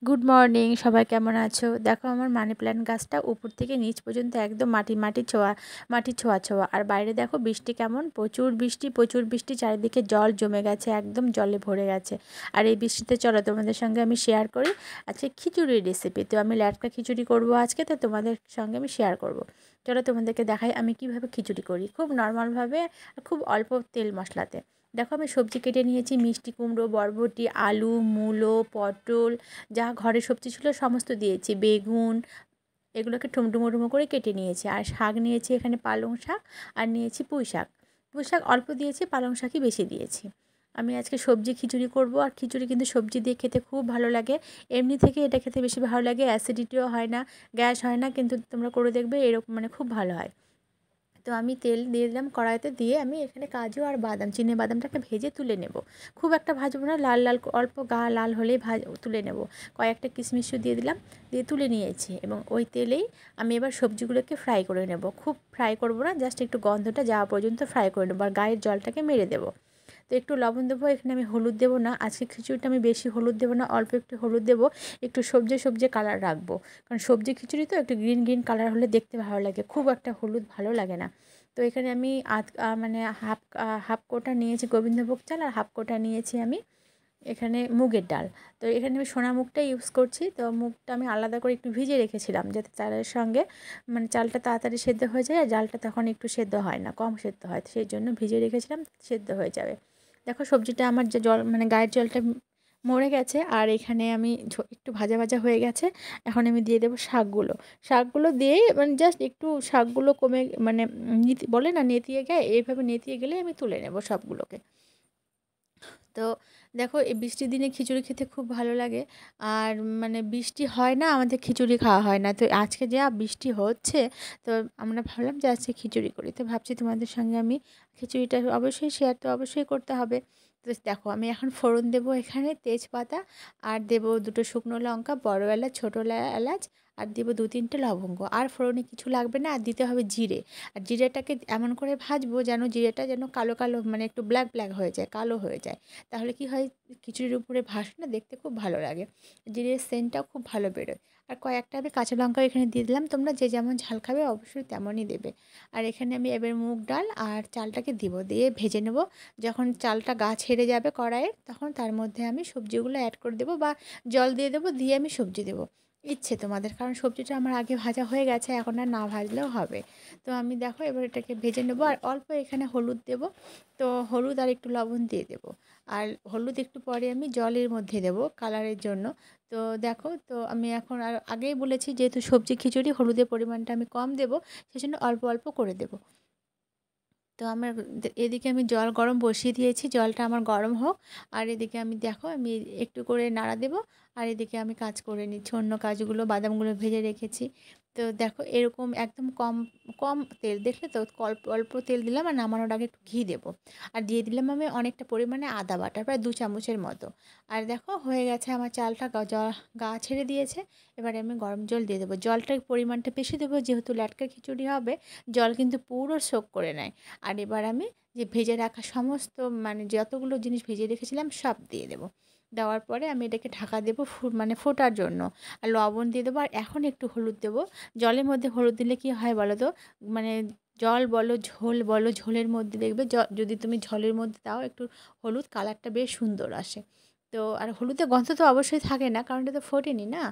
Good morning, সবাই কেমন আছো? দেখো আমার মানি প্ল্যান্ট গাছটা উপর থেকে নিচ পর্যন্ত একদম মাটির ছোঁয়া ছোঁয়া। আর বাইরে দেখো বৃষ্টি কেমন, প্রচুর বৃষ্টি, চারিদিকে জল জমে গেছে, একদম জলে ভরে গেছে। আর এই বৃষ্টিতে চলো তোমাদের সঙ্গে আমি শেয়ার করি আজকে খিচুড়ির রেসিপি। তো আমি ল্যাটকা খিচুড়ি করব আজকে, তো তোমাদের সঙ্গে আমি শেয়ার করব। চলো তোমাদেরকে দেখাই আমি কিভাবে খিচুড়ি করি, খুব নর্মালভাবে, খুব অল্প তেল মশলাতে। দেখো আমি সবজি কেটে নিয়েছি, মিষ্টি কুমড়ো, বরবটি, আলু, মূলো, পটল, যা ঘরে সবজি ছিল সমস্ত দিয়েছি, বেগুন, এগুলোকে টুমডুমো করে কেটে নিয়েছি। আর শাক নিয়েছি এখানে পালং শাক, আর নিয়েছি পুঁই শাক অল্প দিয়েছি, পালং শাকই বেশি দিয়েছি। আমি আজকে সবজি খিচুড়ি করব। আর খিচুড়ি কিন্তু সবজি দিয়ে খেতে খুব ভালো লাগে, এমনি থেকে এটা খেতে বেশি ভালো লাগে, অ্যাসিডিটিও হয় না, গ্যাস হয় না, কিন্তু তোমরা করে দেখবে এরকম খুব ভালো হয়। তো আমি তেল দিয়ে দিলাম কড়াইতে, দিয়ে আমি এখানে কাজু আর বাদাম, চিনে বাদামটাকে ভেজে তুলে নেব। খুব একটা ভাজবো না, লাল লাল অল্প গা লাল হলেই তুলে নেব। কয়েকটা কিশমিশও দিয়ে দিলাম, দিয়ে তুলে নিয়েছি। এবং ওই তেলেই আমি এবার সবজিগুলোকে ফ্রাই করে নেব। খুব ফ্রাই করব না, জাস্ট একটু গন্ধটা যাওয়া পর্যন্ত ফ্রাই করে নেবো, আর গায়ের জলটাকে মেরে দেবো। তো একটু লবণ দেবো, এখানে আমি হলুদ দেবো না, আজকে খিচুড়িটা আমি বেশি হলুদ দেবো না, অল্প একটু হলুদ দেবো। একটু সবজি কালার রাখবো, কারণ সবজি খিচুড়ি তো একটু গ্রিন কালার হলে দেখতে ভালো লাগে, খুব একটা হলুদ ভালো লাগে না। তো এখানে আমি হাফ কোটা নিয়েছি গোবিন্দভোগ চাল, আর হাফ কোটা নিয়েছি আমি এখানে মুগের ডাল। তো এখানে আমি সোনা মুগটা ইউজ করছি। তো মুগটা আমি আলাদা করে একটু ভিজে রেখেছিলাম, যাতে চালের সঙ্গে চালটা তাড়াতাড়ি সেদ্ধ হয়ে যায়, আর ডালটা তখন একটু সেদ্ধ হয় না, কম সেদ্ধ হয়, সেই জন্য ভিজে রেখেছিলাম, সেদ্ধ হয়ে যাবে। দেখো সবজিটা আমার যে জল গায়ের জলটা মরে গেছে, আর এখানে আমি একটু ভাজা ভাজা হয়ে গেছে। এখন আমি দিয়ে দেবো শাকগুলো দিয়েই জাস্ট একটু শাকগুলো কমে বলে না নেতিয়ে গায়ে, এইভাবে নেতিয়ে গেলে আমি তুলে নেব সবগুলোকে। তো দেখো এই বৃষ্টির দিনে খিচুড়ি খেতে খুব ভালো লাগে। আর বৃষ্টি হয় না, আমাদের খিচুড়ি খাওয়া হয় না। তো আজকে যা বৃষ্টি হচ্ছে, তো আমরা ভাবলাম যে আজকে খিচুড়ি করি। তো ভাবছি তোমাদের সঙ্গে আমি খিচুড়িটা অবশ্যই শেয়ার তো অবশ্যই করতে হবে। তো দেখো আমি এখন ফোড়ন দেবো, এখানে তেজপাতা, আর দেবো দুটো শুকনো লঙ্কা, বড় এলাচ, ছোটো এলাচ, আর দেবো 2-3টে লবঙ্গ। আর ফোড়নে কিছু লাগবে না, আর দিতে হবে জিরে। আর জিরেটাকে এমন করে ভাজবো যেন জিরেটা যেন কালো কালো, একটু ব্ল্যাক হয়ে যায়, কালো হয়ে যায়। তাহলে কি হয়, খিচুড়ির উপরে ভাসে দেখতে খুব ভালো লাগে, জিরের সেন্টটাও খুব ভালো বেরোয়। আর কয়েকটা আমি কাঁচা লঙ্কাও এখানে দিয়ে দিলাম, তোমরা যে যেমন ঝাল খাবে অবশ্যই তেমনই দেবে। আর এখানে আমি এবার মুগ ডাল আর চালটাকে দিয়ে ভেজে নেব। যখন চালটা গা ছেড়ে যাবে কড়াইয়ের, তখন তার মধ্যে আমি সবজিগুলো অ্যাড করে দেবো, বা জল দিয়ে দেবো, দিয়ে আমি সবজি দেবো ইচ্ছে তোমাদের, কারণ সবজিটা আমার আগে ভাজা হয়ে গেছে, এখন আর না ভাজলেও হবে। তো আমি দেখো এবার এটাকে ভেজে নেবো, আর অল্প এখানে হলুদ দেবো। তো হলুদ আর একটু লবণ দিয়ে দেবো। আর হলুদ একটু পরে আমি জলের মধ্যে দেবো কালারের জন্য। তো দেখো, তো আমি এখন আর আগেই বলেছি যেহেতু সবজি খিচুড়ি, হলুদের পরিমাণটা আমি কম দেবো, সেজন্য অল্প অল্প করে দেবো। তো আমার এদিকে আমি জল গরম বসিয়ে দিয়েছি, জলটা আমার গরম হোক। আর এদিকে আমি দেখো আমি একটু করে নাড়া দেবো, আর এদিকে আমি কাজ করে নিচ্ছি অন্য কাজগুলো, বাদামগুলো ভেজে রেখেছি। তো দেখো এরকম একদম কম কম তেল, দেখলে তো অল্প অল্প তেল দিলাম, আর নামানোর আগে একটু ঘি দেবো। আর দিয়ে দিলাম আমি অনেকটা পরিমাণে আদা বাটা, প্রায় 2 চামচের মতো। আর দেখো হয়ে গেছে আমার চালটা, গা ছেড়ে দিয়েছে। এবারে আমি গরম জল দিয়ে দেবো, জলটার পরিমাণটা বেশি দেবো, যেহেতু ল্যাটকা খিচুড়ি হবে, জল কিন্তু পুরো সোক করে নেয়। আর এবার আমি যে ভেজে রাখা সমস্ত যতগুলো জিনিস ভিজিয়ে রেখেছিলাম সব দিয়ে দেবো। দেওয়ার পরে আমি এটাকে ঢাকা দেবো ফোটার জন্য। আর লবণ দিয়ে দেবো, আর এখন একটু হলুদ দেবো। জলের মধ্যে হলুদ দিলে কি হয় বলো তো, মানে জল বলো ঝোল বলো, ঝোলের মধ্যে দেখবে যদি তুমি ঝোলের মধ্যে দাও একটু হলুদ, কালারটা বেশ সুন্দর আসে। তো আর হলুদের গন্ধ তো অবশ্যই থাকে না, কারণ এটা তো ফোটেনি না।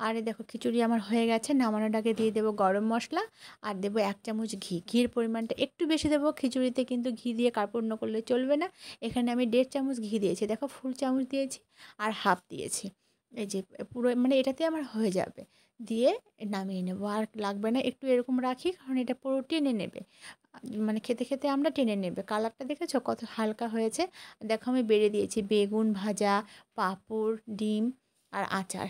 আর এই দেখো খিচুড়ি আমার হয়ে গেছে, নামানোর আগে দিয়ে দেবো গরম মশলা, আর দেবো 1 চামচ ঘির পরিমাণটা একটু বেশি দেবো, খিচুড়িতে কিন্তু ঘি দিয়ে কার্পণ্য করলে চলবে না। এখানে আমি 1.5 চামচ ঘি দিয়েছি, দেখো ফুল চামচ দিয়েছি, আর হাফ দিয়েছি। এই যে পুরো এটাতে আমার হয়ে যাবে, দিয়ে নামিয়ে নেবো। আর লাগবে না, একটু এরকম রাখি, কারণ এটা পুরো টেনে নেবে, খেতে খেতে আমরা টেনে নেবে। কালারটা দেখেছো কত হালকা হয়েছে। দেখো আমি বেড়ে দিয়েছি বেগুন ভাজা, পাঁপড়, ডিম, আর আচার।